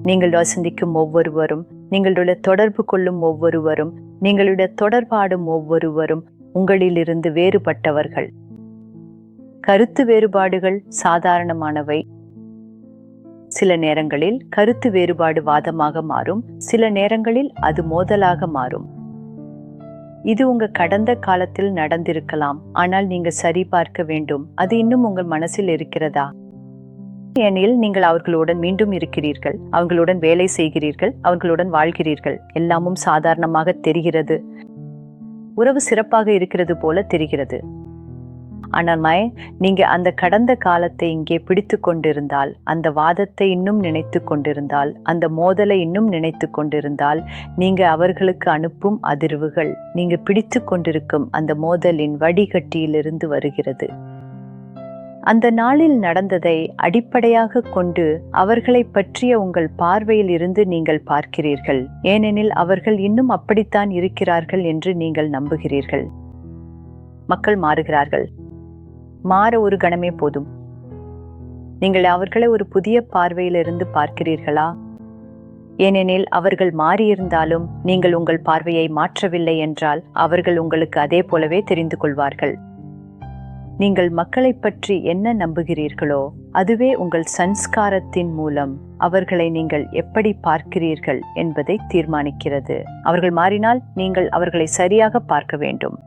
நீங்கள் வசந்திக்கும் ஒவ்வொருவரும், நீங்களுடைய தொடர்பு கொள்ளும் ஒவ்வொருவரும், நீங்களுடைய தொடர்பாடும் ஒவ்வொருவரும் உங்களிலிருந்து வேறுபட்டவர்கள். கருத்து வேறுபாடுகள் சாதாரணமானவை. சில நேரங்களில் கருத்து வேறுபாடு வாதமாக மாறும், சில நேரங்களில் அது மோதலாக மாறும். இது உங்க கடந்த காலத்தில் நடந்திருக்கலாம், ஆனால் நீங்க சரி பார்க்க வேண்டும், அது இன்னும் உங்கள் மனசில் இருக்கிறதா? ஏனெனில் நீங்கள் அவர்களுடன் மீண்டும் இருக்கிறீர்கள், அவர்களுடன் வேலை செய்கிறீர்கள், அவர்களுடன் வாழ்கிறீர்கள். எல்லாமும் சாதாரணமாக தெரிகிறது, உறவு சிறப்பாக இருக்கிறது போல தெரிகிறது. ஆனால் நீங்க அந்த கடந்த காலத்தை இங்கே பிடித்து கொண்டிருந்தால், அந்த வாதத்தை இன்னும் நினைத்து கொண்டிருந்தால், அந்த மோதலை இன்னும் நினைத்து கொண்டிருந்தால், நீங்க அவர்களுக்கு அனுப்பும் அதிர்வுகள் நீங்க பிடித்து கொண்டிருக்கும் அந்த மோதலின் வடிகட்டியிலிருந்து வருகிறது. அந்த நாளில் நடந்ததை அடிப்படையாக கொண்டு அவர்களை பற்றிய உங்கள் பார்வையில் இருந்து நீங்கள் பார்க்கிறீர்கள், ஏனெனில் அவர்கள் இன்னும் அப்படித்தான் இருக்கிறார்கள் என்று நீங்கள் நம்புகிறீர்கள். மக்கள் மாறுகிறார்கள், மாற ஒரு கணமே போதும். நீங்கள் அவர்களை ஒரு புதிய பார்வையிலிருந்து பார்க்கிறீர்களா? ஏனெனில் அவர்கள் மாறியிருந்தாலும் நீங்கள் உங்கள் பார்வையை மாற்றவில்லை என்றால் அவர்கள் உங்களுக்கு அதே போலவே தெரிந்து கொள்வார்கள். நீங்கள் மக்களை பற்றி என்ன நம்புகிறீர்களோ அதுவே உங்கள் சன்ஸ்காரத்தின் மூலம் அவர்களை நீங்கள் எப்படி பார்க்கிறீர்கள் என்பதை தீர்மானிக்கிறது. அவர்கள் மாறினால் நீங்கள் அவர்களை சரியாக பார்க்க வேண்டும்.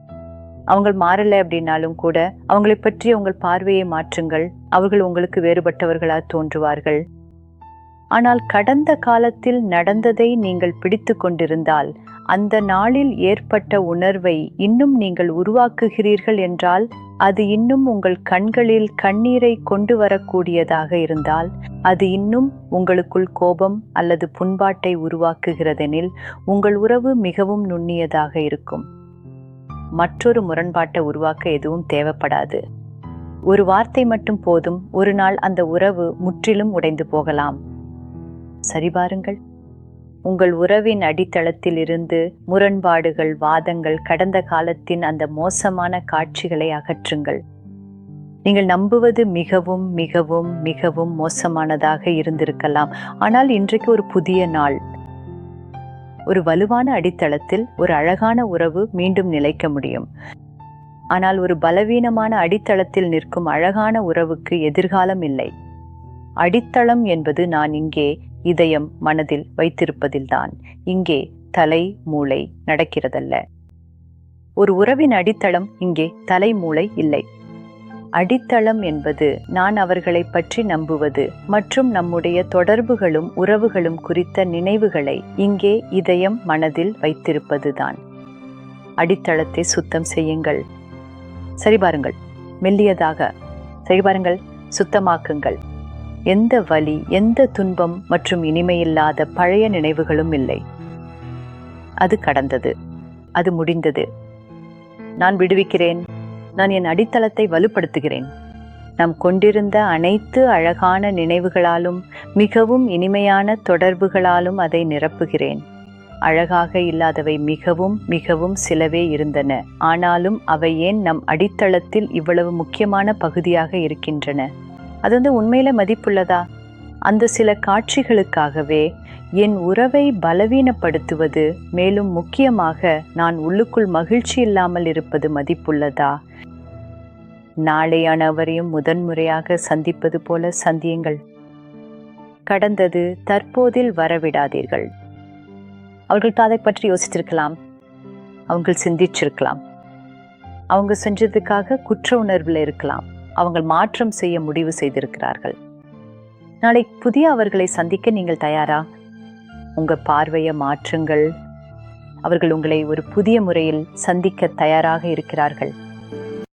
அவங்க மாறலை அப்படின்னாலும் கூட அவங்களை பற்றி உங்கள் பார்வையை மாற்றுங்கள், அவர்கள் உங்களுக்கு வேறுபட்டவர்களாக தோன்றுவார்கள். ஆனால் கடந்த காலத்தில் நடந்ததை நீங்கள் பிடித்து கொண்டிருந்தால், அந்த நாளில் ஏற்பட்ட உணர்வை இன்னும் நீங்கள் உருவாக்குகிறீர்கள் என்றால், அது இன்னும் உங்கள் கண்களில் கண்ணீரை கொண்டு வரக்கூடியதாக இருந்தால், அது இன்னும் உங்களுக்குள் கோபம் அல்லது புண்பாட்டை உருவாக்குகிறதெனில், உங்கள் உறவு மிகவும் நுண்ணியதாக இருக்கும். மற்றொரு முரண்பாட்டை உருவாக்க எதுவும் தேவைப்படாது. ஒரு வார்த்தை மட்டும் போதும், ஒரு நாள் அந்த உறவு முற்றிலும் உடைந்து போகலாம். சரிபாருங்கள், உங்கள் உறவின் அடித்தளத்தில் இருந்து முரண்பாடுகள், வாதங்கள், கடந்த காலத்தின் அந்த மோசமான காட்சிகளை அகற்றுங்கள். நீங்கள் நம்புவது மிகவும் மிகவும் மிகவும் மோசமானதாக இருந்திருக்கலாம், ஆனால் இன்றைக்கு ஒரு புதிய நாள். ஒரு வலுவான அடித்தளத்தில் ஒரு அழகான உறவு மீண்டும் நிலைக்க முடியும். ஆனால் ஒரு பலவீனமான அடித்தளத்தில் நிற்கும் அழகான உறவுக்கு எதிர்காலம் இல்லை. அடித்தளம் என்பது நான் இங்கே இதயம் மனதில் வைத்திருப்பதில்தான், இங்கே தலை மூளை நடக்கிறதல்ல. ஒரு உறவின் அடித்தளம் இங்கே தலை மூளை இல்லை. அடித்தளம் என்பது நான் அவர்களை பற்றி நம்புவது மற்றும் நம்முடைய தொடர்புகளும் உறவுகளும் குறித்த நினைவுகளை இங்கே இதயம் மனதில் வைத்திருப்பதுதான். அடித்தளத்தை சுத்தம் செய்யுங்கள். சரிபாருங்கள், மெல்லியதாக சரிபாருங்கள், சுத்தமாக்குங்கள். எந்த வலி, எந்த துன்பம் மற்றும் இனிமையில்லாத பழைய நினைவுகளும் இல்லை. அது கடந்தது, அது முடிந்தது. நான் விடுவிக்கிறேன், நான் என் அடித்தளத்தை வலுப்படுத்துகிறேன். நாம் கொண்டிருந்த அனைத்து அழகான நினைவுகளாலும் மிகவும் இனிமையான தொடர்புகளாலும் அதை நிரப்புகிறேன். அழகாக இல்லாதவை மிகவும் மிகவும் சிலவே இருந்தன, ஆனாலும் அவை ஏன் நம் அடித்தளத்தில் இவ்வளவு முக்கியமான பகுதியாக இருக்கின்றன? அது உண்மையில மதிப்புள்ளதா? அந்த சில காட்சிகளுக்காகவே என் உறவை பலவீனப்படுத்துவது, மேலும் முக்கியமாக நான் உள்ளுக்குள் மகிழ்ச்சி இல்லாமல் இருப்பது மதிப்புள்ளதா? நாளை அனைவரையும் முதன்முறையாக சந்திப்பது போல சந்தியுங்கள். கடந்தது தற்போதில் வரவிடாதீர்கள். அவர்கள் அதை பற்றி யோசித்திருக்கலாம், அவங்க சிந்திச்சிருக்கலாம், அவங்க செஞ்சதுக்காக குற்ற உணர்வில் இருக்கலாம், அவங்க மாற்றம் செய்ய முடிவு செய்திருக்கிறார்கள். நாளை புதிய அவர்களை சந்திக்க நீங்கள் தயாரா? உங்க பார்வையை மாற்றுங்கள். அவர்கள் உங்களை ஒரு புதிய முறையில் சந்திக்க தயாராக இருக்கிறார்கள்.